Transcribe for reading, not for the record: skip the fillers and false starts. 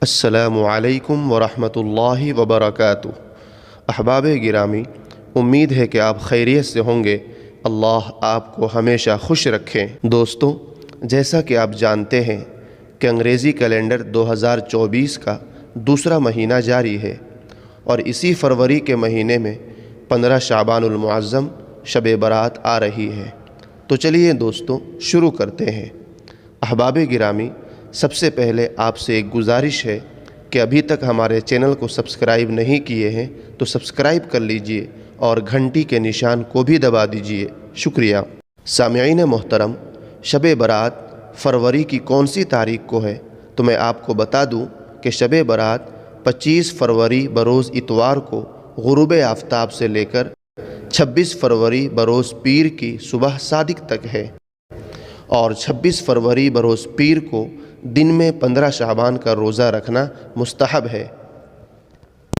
السلام علیکم ورحمۃ اللہ وبرکاتہ۔ احباب گرامی، امید ہے کہ آپ خیریت سے ہوں گے۔ اللہ آپ کو ہمیشہ خوش رکھیں۔ دوستو، جیسا کہ آپ جانتے ہیں کہ انگریزی کیلنڈر 2024 کا دوسرا مہینہ جاری ہے، اور اسی فروری کے مہینے میں 15 شعبان المعظم شب برات آ رہی ہے۔ تو چلیے دوستو شروع کرتے ہیں۔ احباب گرامی، سب سے پہلے آپ سے ایک گزارش ہے کہ ابھی تک ہمارے چینل کو سبسکرائب نہیں کیے ہیں تو سبسکرائب کر لیجئے اور گھنٹی کے نشان کو بھی دبا دیجئے۔ شکریہ۔ سامعین محترم، شب برات فروری کی کون سی تاریخ کو ہے؟ تو میں آپ کو بتا دوں کہ شب برات 25 فروری بروز اتوار کو غروب آفتاب سے لے کر 26 فروری بروز پیر کی صبح صادق تک ہے، اور 26 فروری بروز پیر کو دن میں 15 شعبان کا روزہ رکھنا مستحب ہے۔